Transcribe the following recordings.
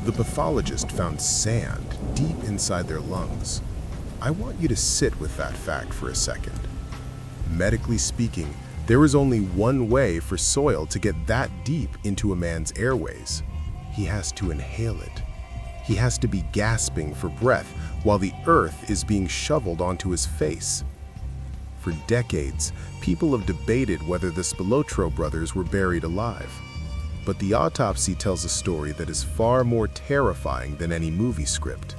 the pathologist found sand deep inside their lungs. I want you to sit with that fact for a second. Medically speaking, there is only one way for soil to get that deep into a man's airways. He has to inhale it. He has to be gasping for breath while the earth is being shoveled onto his face. For decades, people have debated whether the Spilotro brothers were buried alive. But the autopsy tells a story that is far more terrifying than any movie script.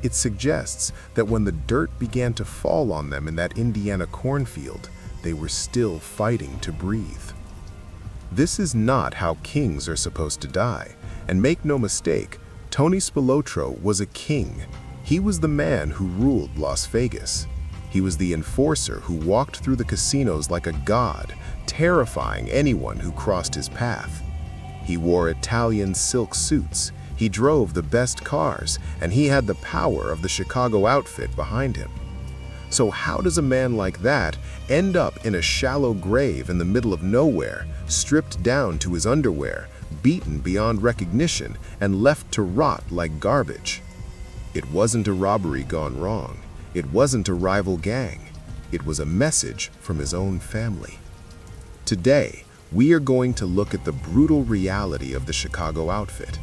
It suggests that when the dirt began to fall on them in that Indiana cornfield, they were still fighting to breathe. This is not how kings are supposed to die, and make no mistake, Tony Spilotro was a king. He was the man who ruled Las Vegas. He was the enforcer who walked through the casinos like a god, terrifying anyone who crossed his path. He wore Italian silk suits, he drove the best cars, and he had the power of the Chicago outfit behind him. So how does a man like that end up in a shallow grave in the middle of nowhere, stripped down to his underwear, beaten beyond recognition, and left to rot like garbage? It wasn't a robbery gone wrong. It wasn't a rival gang. It was a message from his own family. Today, we are going to look at the brutal reality of the Chicago outfit.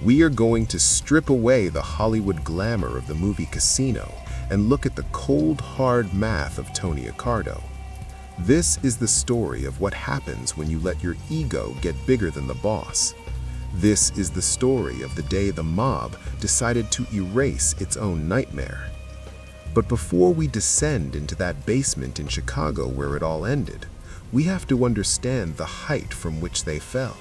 We are going to strip away the Hollywood glamour of the movie Casino and look at the cold, hard math of Tony Accardo. This is the story of what happens when you let your ego get bigger than the boss. This is the story of the day the mob decided to erase its own nightmare. But before we descend into that basement in Chicago where it all ended, we have to understand the height from which they fell.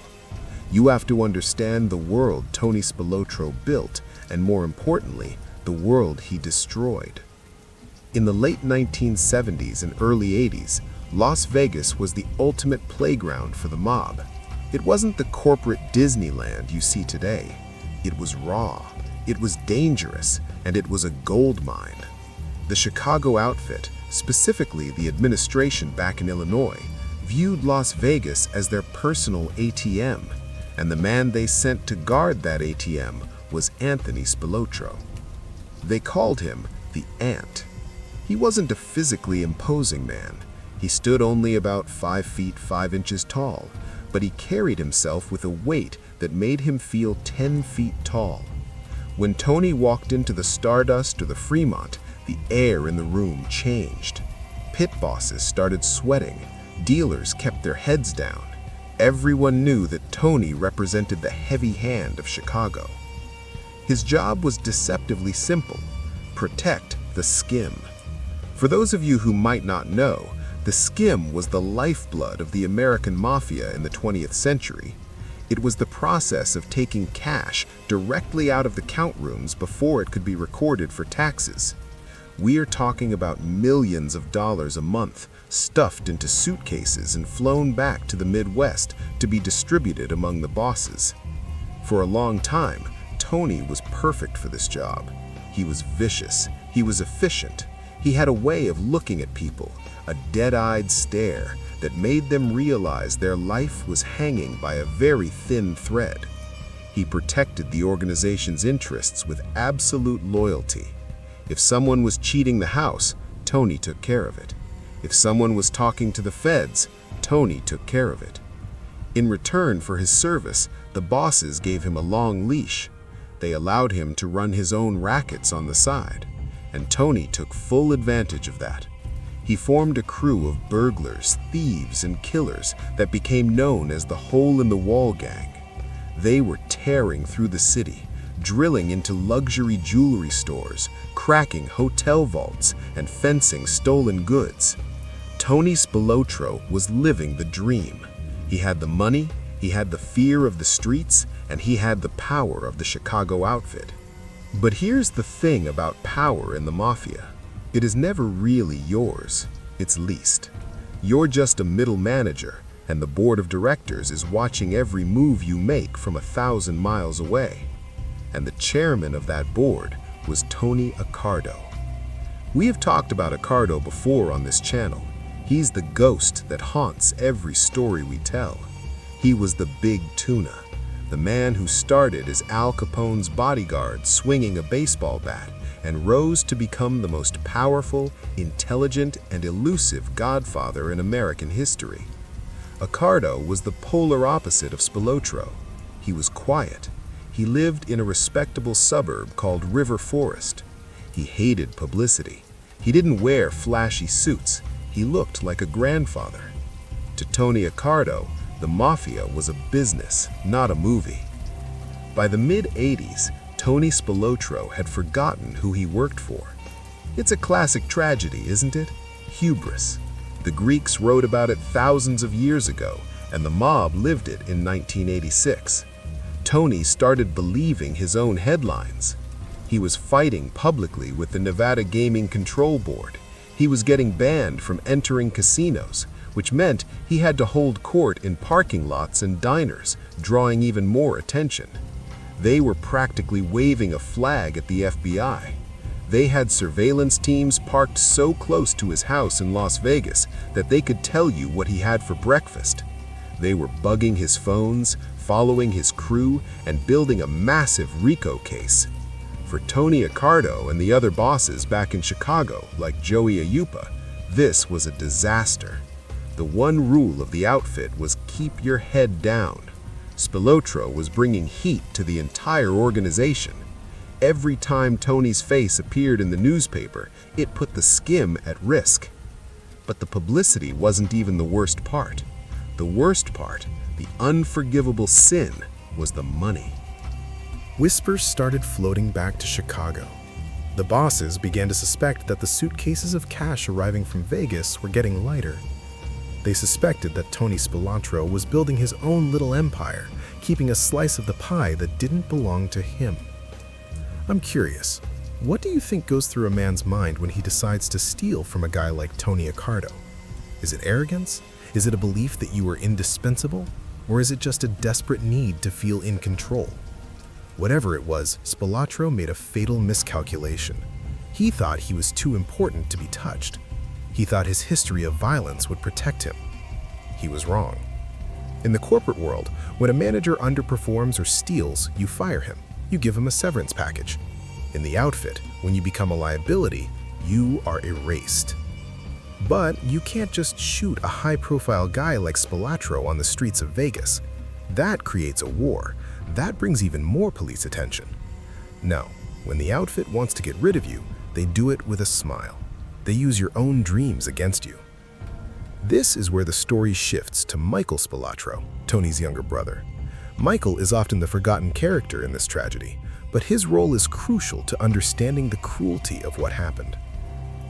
You have to understand the world Tony Spilotro built, and more importantly, the world he destroyed. In the late 1970s and early 80s, Las Vegas was the ultimate playground for the mob. It wasn't the corporate Disneyland you see today. It was raw, it was dangerous, and it was a gold mine. The Chicago outfit, specifically the administration back in Illinois, viewed Las Vegas as their personal ATM, and the man they sent to guard that ATM was Anthony Spilotro. They called him the Ant. He wasn't a physically imposing man. He stood only about 5 feet 5 inches tall, but he carried himself with a weight that made him feel 10 feet tall. When Tony walked into the Stardust or the Fremont, the air in the room changed. Pit bosses started sweating. Dealers kept their heads down. Everyone knew that Tony represented the heavy hand of Chicago. His job was deceptively simple: protect the Skim. For those of you who might not know, the Skim was the lifeblood of the American Mafia in the 20th century. It was the process of taking cash directly out of the count rooms before it could be recorded for taxes. We are talking about millions of dollars a month, stuffed into suitcases and flown back to the Midwest to be distributed among the bosses. For a long time, Tony was perfect for this job. He was vicious, he was efficient, he had a way of looking at people, a dead-eyed stare that made them realize their life was hanging by a very thin thread. He protected the organization's interests with absolute loyalty. If someone was cheating the house, Tony took care of it. If someone was talking to the feds, Tony took care of it. In return for his service, the bosses gave him a long leash. They allowed him to run his own rackets on the side, and Tony took full advantage of that. He formed a crew of burglars, thieves, and killers that became known as the Hole-in-the-Wall Gang. They were tearing through the city, drilling into luxury jewelry stores, cracking hotel vaults, and fencing stolen goods. Tony Spilotro was living the dream. He had the money, he had the fear of the streets, and he had the power of the Chicago outfit. But here's the thing about power in the Mafia. It is never really yours, it's leased. You're just a middle manager, and the board of directors is watching every move you make from 1,000 miles away. And the chairman of that board was Tony Accardo. We have talked about Accardo before on this channel. He's the ghost that haunts every story we tell. He was the big tuna. the man who started as Al Capone's bodyguard swinging a baseball bat and rose to become the most powerful, intelligent, and elusive godfather in American history. Accardo was the polar opposite of Spilotro. He was quiet. He lived in a respectable suburb called River Forest. He hated publicity. He didn't wear flashy suits. He looked like a grandfather. To Tony Accardo, the Mafia was a business, not a movie. By the mid-'80s, Tony Spilotro had forgotten who he worked for. It's a classic tragedy, isn't it? Hubris. The Greeks wrote about it thousands of years ago, and the mob lived it in 1986. Tony started believing his own headlines. He was fighting publicly with the Nevada Gaming Control Board. He was getting banned from entering casinos, which meant he had to hold court in parking lots and diners, drawing even more attention. They were practically waving a flag at the FBI. They had surveillance teams parked so close to his house in Las Vegas that they could tell you what he had for breakfast. They were bugging his phones, following his crew, and building a massive RICO case. For Tony Accardo and the other bosses back in Chicago, like Joey Ayupa, this was a disaster. The one rule of the outfit was keep your head down. Spilotro was bringing heat to the entire organization. Every time Tony's face appeared in the newspaper, it put the Skim at risk. But the publicity wasn't even the worst part. The worst part, the unforgivable sin, was the money. Whispers started floating back to Chicago. The bosses began to suspect that the suitcases of cash arriving from Vegas were getting lighter. They suspected that Tony Spilotro was building his own little empire, keeping a slice of the pie that didn't belong to him. I'm curious, what do you think goes through a man's mind when he decides to steal from a guy like Tony Accardo? Is it arrogance? Is it a belief that you are indispensable? Or is it just a desperate need to feel in control? Whatever it was, Spilotro made a fatal miscalculation. He thought he was too important to be touched. He thought his history of violence would protect him. He was wrong. In the corporate world, when a manager underperforms or steals, you fire him. You give him a severance package. In the outfit, when you become a liability, you are erased. But you can't just shoot a high-profile guy like Spilotro on the streets of Vegas. That creates a war. That brings even more police attention. No, when the outfit wants to get rid of you, they do it with a smile. They use your own dreams against you. This is where the story shifts to Michael Spilotro, Tony's younger brother. Michael is often the forgotten character in this tragedy, but his role is crucial to understanding the cruelty of what happened.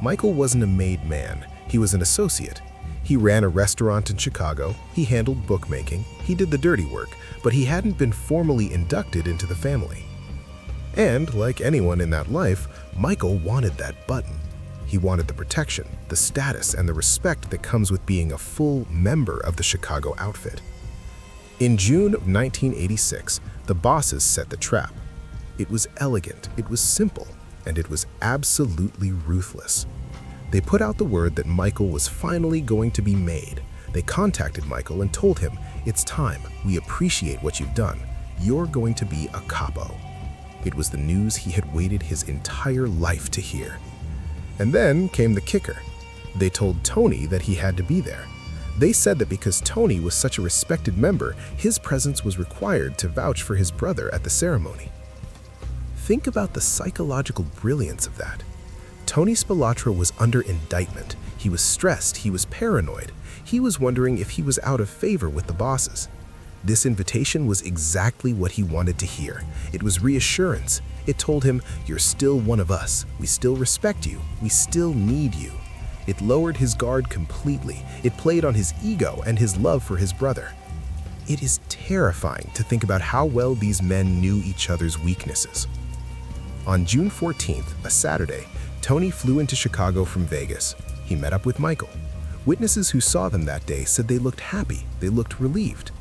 Michael wasn't a made man, he was an associate. He ran a restaurant in Chicago, he handled bookmaking, he did the dirty work, but he hadn't been formally inducted into the family. And, like anyone in that life, Michael wanted that button. He wanted the protection, the status, and the respect that comes with being a full member of the Chicago outfit. In June of 1986, the bosses set the trap. It was elegant, it was simple, and it was absolutely ruthless. They put out the word that Michael was finally going to be made. They contacted Michael and told him, "It's time. We appreciate what you've done. You're going to be a capo." It was the news he had waited his entire life to hear. And then came the kicker. They told Tony that he had to be there. They said that because Tony was such a respected member, his presence was required to vouch for his brother at the ceremony. Think about the psychological brilliance of that. Tony Spilotro was under indictment. He was stressed, he was paranoid. He was wondering if he was out of favor with the bosses. This invitation was exactly what he wanted to hear. It was reassurance. It told him, "You're still one of us. We still respect you. We still need you." It lowered his guard completely. It played on his ego and his love for his brother. It is terrifying to think about how well these men knew each other's weaknesses. On June 14th, a Saturday, Tony flew into Chicago from Vegas. He met up with Michael. Witnesses who saw them that day said they looked happy, they looked relieved.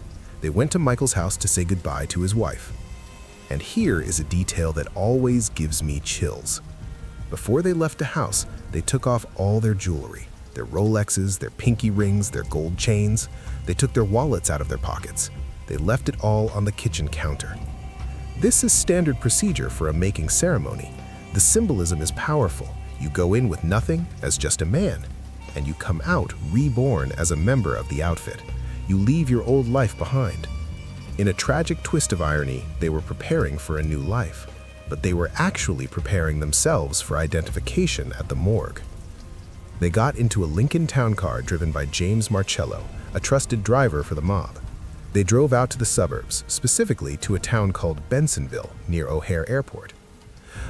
They went to Michael's house to say goodbye to his wife. And here is a detail that always gives me chills. Before they left the house, they took off all their jewelry, their Rolexes, their pinky rings, their gold chains. They took their wallets out of their pockets. They left it all on the kitchen counter. This is standard procedure for a making ceremony. The symbolism is powerful. You go in with nothing as just a man, and you come out reborn as a member of the outfit. You leave your old life behind. In a tragic twist of irony, they were preparing for a new life, but they were actually preparing themselves for identification at the morgue. They got into a Lincoln town car driven by James Marcello, a trusted driver for the mob. They drove out to the suburbs, specifically to a town called Bensonville, near O'Hare Airport.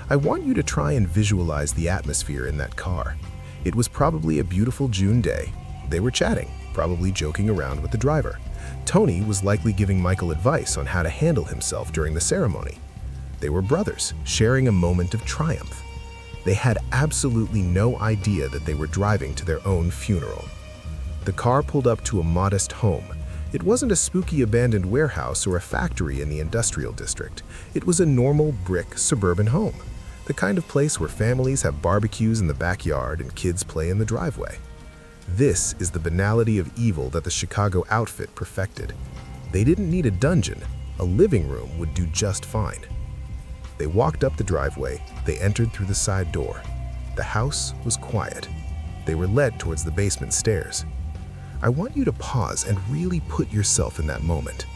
I want you to try and visualize the atmosphere in that car. It was probably a beautiful June day. They were chatting, probably joking around with the driver. Tony was likely giving Michael advice on how to handle himself during the ceremony. They were brothers, sharing a moment of triumph. They had absolutely no idea that they were driving to their own funeral. The car pulled up to a modest home. It wasn't a spooky abandoned warehouse or a factory in the industrial district. It was a normal brick suburban home, the kind of place where families have barbecues in the backyard and kids play in the driveway. This is the banality of evil that the Chicago outfit perfected. They didn't need a dungeon. A living room would do just fine. They walked up the driveway. They entered through the side door. The house was quiet. They were led towards the basement stairs. I want you to pause and really put yourself in that moment.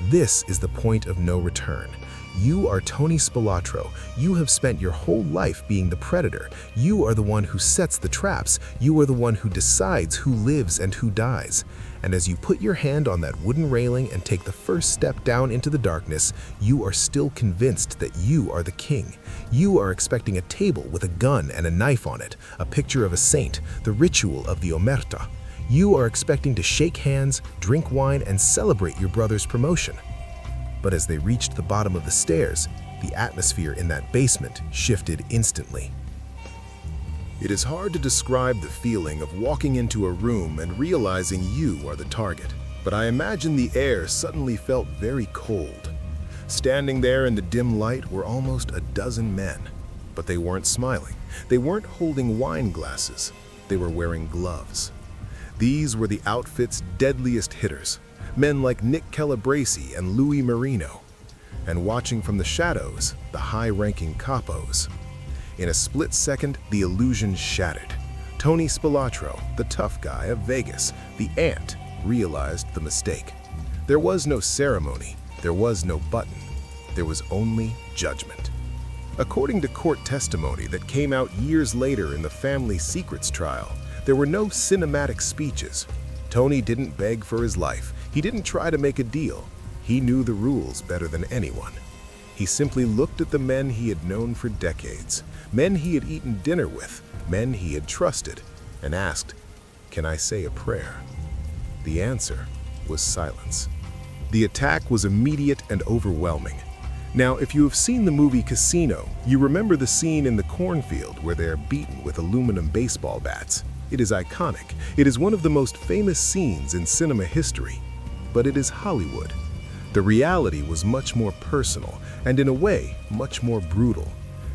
This is the point of no return. You are Tony Spilotro. You have spent your whole life being the predator. You are the one who sets the traps. You are the one who decides who lives and who dies. And as you put your hand on that wooden railing and take the first step down into the darkness, you are still convinced that you are the king. You are expecting a table with a gun and a knife on it, a picture of a saint, the ritual of the omerta. You are expecting to shake hands, drink wine, and celebrate your brother's promotion. But as they reached the bottom of the stairs, the atmosphere in that basement shifted instantly. It is hard to describe the feeling of walking into a room and realizing you are the target, but I imagine the air suddenly felt very cold. Standing there in the dim light were almost a dozen men, but they weren't smiling. They weren't holding wine glasses. They were wearing gloves. These were the outfit's deadliest hitters, men like Nick Calabresi and Louis Marino, and watching from the shadows, the high-ranking capos. In a split second, the illusion shattered. Tony Spilotro, the tough guy of Vegas, the ant, realized the mistake. There was no ceremony, there was no button, there was only judgment. According to court testimony that came out years later in the family secrets trial, there were no cinematic speeches. Tony didn't beg for his life. He didn't try to make a deal. He knew the rules better than anyone. He simply looked at the men he had known for decades, men he had eaten dinner with, men he had trusted, and asked, "Can I say a prayer?" The answer was silence. The attack was immediate and overwhelming. Now, if you have seen the movie Casino, you remember the scene in the cornfield where they are beaten with aluminum baseball bats. It is iconic. It is one of the most famous scenes in cinema history. But it is Hollywood. The reality was much more personal, and in a way, much more brutal.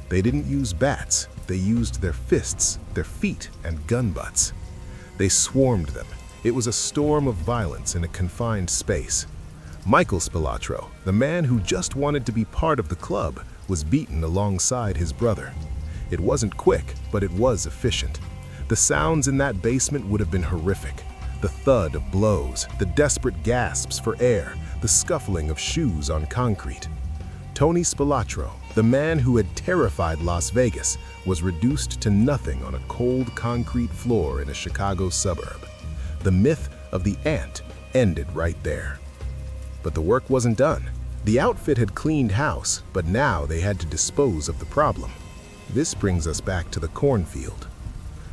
They didn't use bats. They used their fists, their feet, and gun butts. They swarmed them. It was a storm of violence in a confined space. Michael Spilotro, the man who just wanted to be part of the club, was beaten alongside his brother. It wasn't quick, but it was efficient. The sounds in that basement would have been horrific. The thud of blows, the desperate gasps for air, the scuffling of shoes on concrete. Tony Spilotro, the man who had terrified Las Vegas, was reduced to nothing on a cold concrete floor in a Chicago suburb. The myth of the ant ended right there. But the work wasn't done. The outfit had cleaned house, but now they had to dispose of the problem. This brings us back to the cornfield.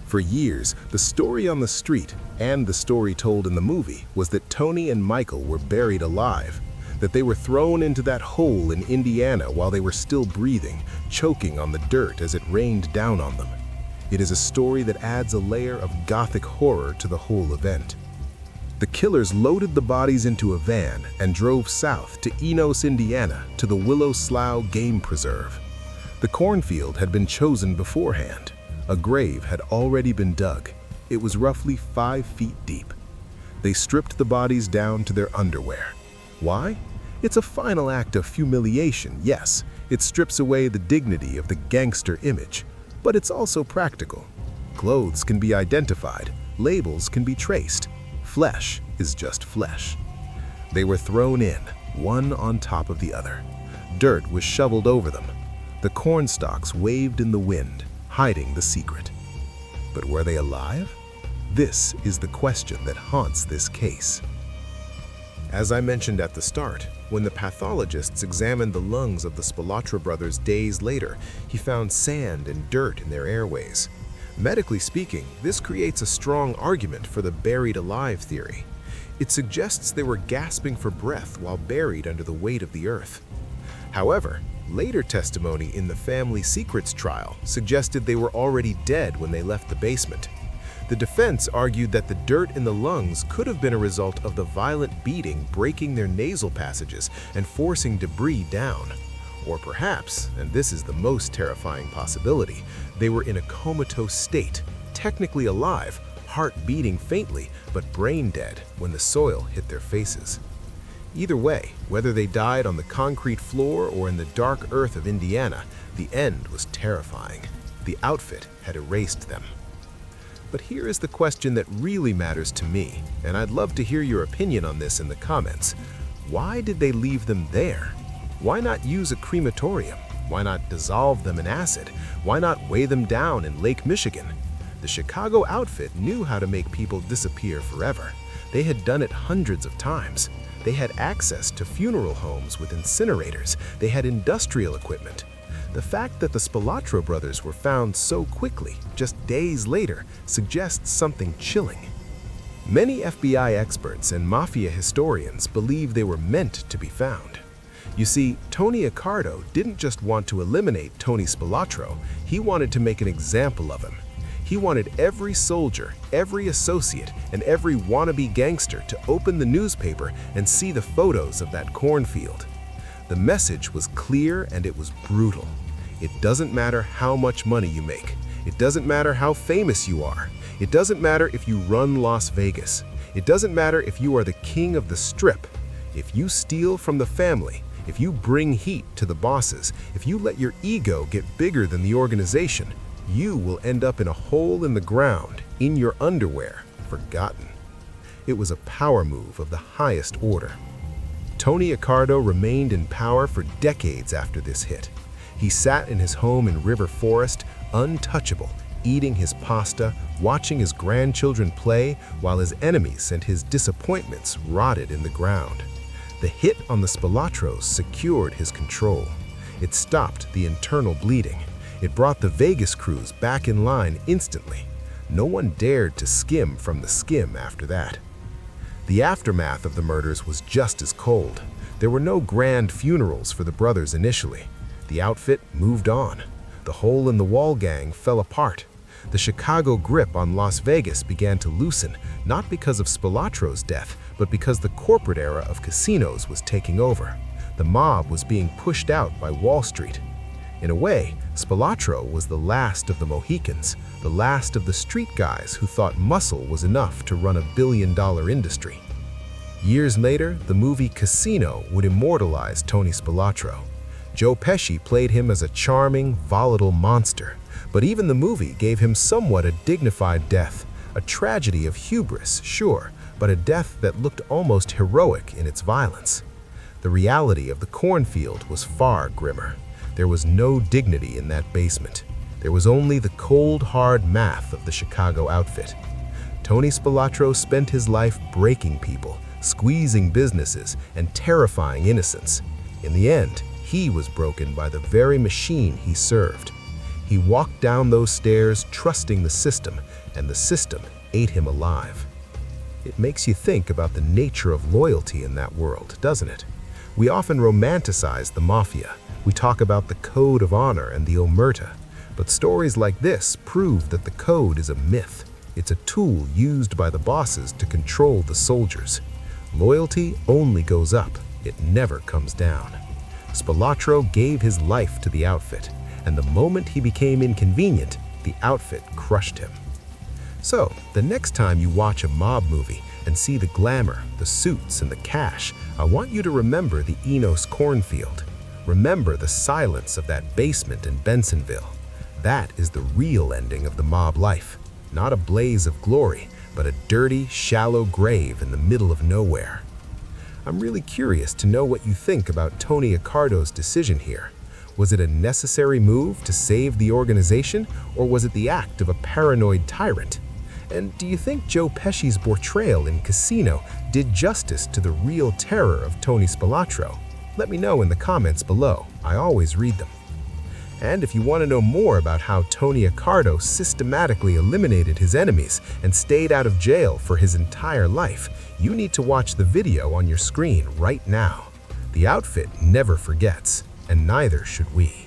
For years, the story on the street and the story told in the movie was that Tony and Michael were buried alive, that they were thrown into that hole in Indiana while they were still breathing, choking on the dirt as it rained down on them. It is a story that adds a layer of gothic horror to the whole event. The killers loaded the bodies into a van and drove south to Enos, Indiana, to the Willow Slough Game Preserve. The cornfield had been chosen beforehand. A grave had already been dug. It was roughly 5 feet deep. They stripped the bodies down to their underwear. Why? It's a final act of humiliation, yes. It strips away the dignity of the gangster image, but it's also practical. Clothes can be identified, labels can be traced. Flesh is just flesh. They were thrown in, one on top of the other. Dirt was shoveled over them. The corn stalks waved in the wind, hiding the secret. But were they alive? This is the question that haunts this case. As I mentioned at the start, when the pathologists examined the lungs of the Spilotro brothers days later, he found sand and dirt in their airways. Medically speaking, this creates a strong argument for the buried alive theory. It suggests they were gasping for breath while buried under the weight of the earth. However, later testimony in the family secrets trial suggested they were already dead when they left the basement. The defense argued that the dirt in the lungs could have been a result of the violent beating breaking their nasal passages and forcing debris down. Or perhaps, and this is the most terrifying possibility, they were in a comatose state, technically alive, heart beating faintly, but brain dead when the soil hit their faces. Either way, whether they died on the concrete floor or in the dark earth of Indiana, the end was terrifying. The outfit had erased them. But here is the question that really matters to me, and I'd love to hear your opinion on this in the comments. Why did they leave them there? Why not use a crematorium? Why not dissolve them in acid? Why not weigh them down in Lake Michigan? The Chicago outfit knew how to make people disappear forever. They had done it hundreds of times. They had access to funeral homes with incinerators. They had industrial equipment. The fact that the Spilotro brothers were found so quickly, just days later, suggests something chilling. Many FBI experts and Mafia historians believe they were meant to be found. You see, Tony Accardo didn't just want to eliminate Tony Spilotro, he wanted to make an example of him. He wanted every soldier, every associate, and every wannabe gangster to open the newspaper and see the photos of that cornfield. The message was clear and it was brutal. It doesn't matter how much money you make. It doesn't matter how famous you are. It doesn't matter if you run Las Vegas. It doesn't matter if you are the king of the strip. If you steal from the family, if you bring heat to the bosses, if you let your ego get bigger than the organization, you will end up in a hole in the ground, in your underwear, forgotten. It was a power move of the highest order. Tony Accardo remained in power for decades after this hit. He sat in his home in River Forest, untouchable, eating his pasta, watching his grandchildren play, while his enemies and his disappointments rotted in the ground. The hit on the Spilotros secured his control. It stopped the internal bleeding. It brought the Vegas crews back in line instantly. No one dared to skim from the skim after that. The aftermath of the murders was just as cold. There were no grand funerals for the brothers initially. The outfit moved on. The hole-in-the-wall gang fell apart. The Chicago grip on Las Vegas began to loosen, not because of Spilotro's death, but because the corporate era of casinos was taking over. The mob was being pushed out by Wall Street. In a way, Spilotro was the last of the Mohicans, the last of the street guys who thought muscle was enough to run a billion-dollar industry. Years later, the movie Casino would immortalize Tony Spilotro. Joe Pesci played him as a charming, volatile monster, but even the movie gave him somewhat a dignified death, a tragedy of hubris, sure, but a death that looked almost heroic in its violence. The reality of the cornfield was far grimmer. There was no dignity in that basement. There was only the cold, hard math of the Chicago outfit. Tony Spilotro spent his life breaking people, squeezing businesses, and terrifying innocents. In the end, he was broken by the very machine he served. He walked down those stairs trusting the system, and the system ate him alive. It makes you think about the nature of loyalty in that world, doesn't it? We often romanticize the Mafia. We talk about the code of honor and the omerta. But stories like this prove that the code is a myth. It's a tool used by the bosses to control the soldiers. Loyalty only goes up. It never comes down. Spilotro gave his life to the outfit, and the moment he became inconvenient, the outfit crushed him. So, the next time you watch a mob movie, and see the glamour, the suits, and the cash, I want you to remember the Enos Cornfield. Remember the silence of that basement in Bensonville. That is the real ending of the mob life. Not a blaze of glory, but a dirty, shallow grave in the middle of nowhere. I'm really curious to know what you think about Tony Accardo's decision here. Was it a necessary move to save the organization, or was it the act of a paranoid tyrant? And do you think Joe Pesci's portrayal in Casino did justice to the real terror of Tony Spilotro? Let me know in the comments below. I always read them. And if you want to know more about how Tony Accardo systematically eliminated his enemies and stayed out of jail for his entire life, you need to watch the video on your screen right now. The outfit never forgets, and neither should we.